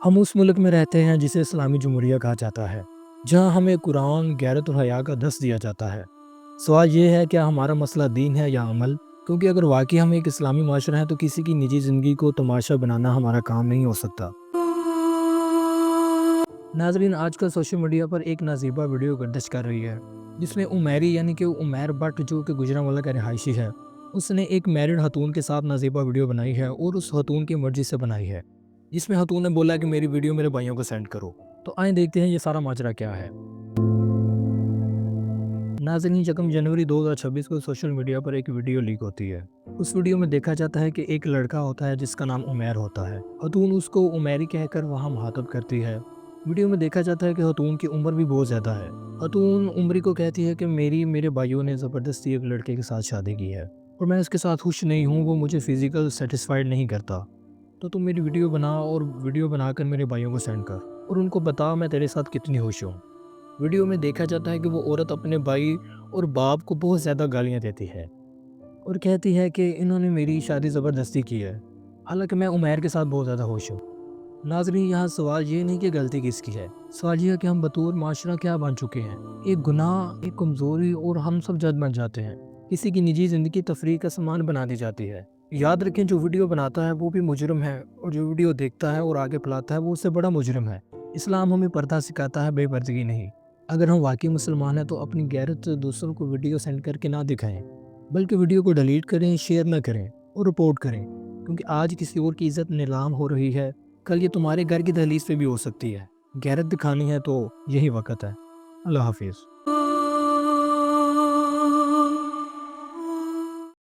ہم اس ملک میں رہتے ہیں جسے اسلامی جمہوریہ کہا جاتا ہے، جہاں ہمیں قرآن، غیرت اور حیا کا درس دیا جاتا ہے۔ سوال یہ ہے کیا ہمارا مسئلہ دین ہے یا عمل؟ کیونکہ اگر واقعی ہم ایک اسلامی معاشرہ ہیں تو کسی کی نجی زندگی کو تماشا بنانا ہمارا کام نہیں ہو سکتا۔ ناظرین، آج کل سوشل میڈیا پر ایک نازیبہ ویڈیو گردش کر رہی ہے جس میں عمیری یعنی کہ عمیر بٹ جو کہ گجرانوالہ کا رہائشی ہے، اس نے ایک میرڈ خاتون کے ساتھ نازیبہ ویڈیو بنائی ہے اور اس خاتون کی مرضی سے بنائی ہے، جس میں خاتون نے بولا کہ میری ویڈیو میرے بھائیوں کو سینڈ کرو۔ تو آئیں دیکھتے ہیں یہ سارا ماجرا کیا ہے۔ ناظرین، 1 جنوری 2026 کو سوشل میڈیا پر ایک ویڈیو لیک ہوتی ہے۔ اس ویڈیو میں دیکھا جاتا ہے کہ ایک لڑکا ہوتا ہے جس کا نام عمیر ہوتا ہے۔ خاتون اس کو عمیری کہہ کر وہاں مخاطب کرتی ہے۔ ویڈیو میں دیکھا جاتا ہے کہ خاتون کی عمر بھی بہت زیادہ ہے۔ خاتون عمری کو کہتی ہے کہ میرے بھائیوں نے زبردستی ایک لڑکے کے ساتھ شادی کی ہے اور میں اس کے ساتھ خوش نہیں ہوں، وہ مجھے فزیکل سیٹسفائیڈ نہیں کرتا، تو تم میری ویڈیو بنا اور ویڈیو بنا کر میرے بھائیوں کو سینڈ کر اور ان کو بتا میں تیرے ساتھ کتنی خوش ہوں۔ ویڈیو میں دیکھا جاتا ہے کہ وہ عورت اپنے بھائی اور باپ کو بہت زیادہ گالیاں دیتی ہے اور کہتی ہے کہ انہوں نے میری شادی زبردستی کی ہے، حالانکہ میں عمیر کے ساتھ بہت زیادہ خوش ہوں۔ ناظرین، یہاں سوال یہ نہیں کہ غلطی کس کی ہے، سوال یہ ہے کہ ہم بطور معاشرہ کیا بن چکے ہیں۔ ایک گناہ، ایک کمزوری اور ہم سب جج بن جاتے ہیں۔ کسی کی نجی زندگی تفریح کا سامان بنا دی جاتی ہے۔ یاد رکھیں، جو ویڈیو بناتا ہے وہ بھی مجرم ہے اور جو ویڈیو دیکھتا ہے اور آگے پھیلاتا ہے وہ اس سے بڑا مجرم ہے۔ اسلام ہمیں پردہ سکھاتا ہے، بے پردگی نہیں۔ اگر ہم واقعی مسلمان ہیں تو اپنی غیرت دوسروں کو ویڈیو سینڈ کر کے نہ دکھائیں، بلکہ ویڈیو کو ڈیلیٹ کریں، شیئر نہ کریں اور رپورٹ کریں، کیونکہ آج کسی اور کی عزت نیلام ہو رہی ہے، کل یہ تمہارے گھر کی دہلیز پہ بھی ہو سکتی ہے۔ غیرت دکھانی ہے تو یہی وقت ہے۔ اللہ حافظ۔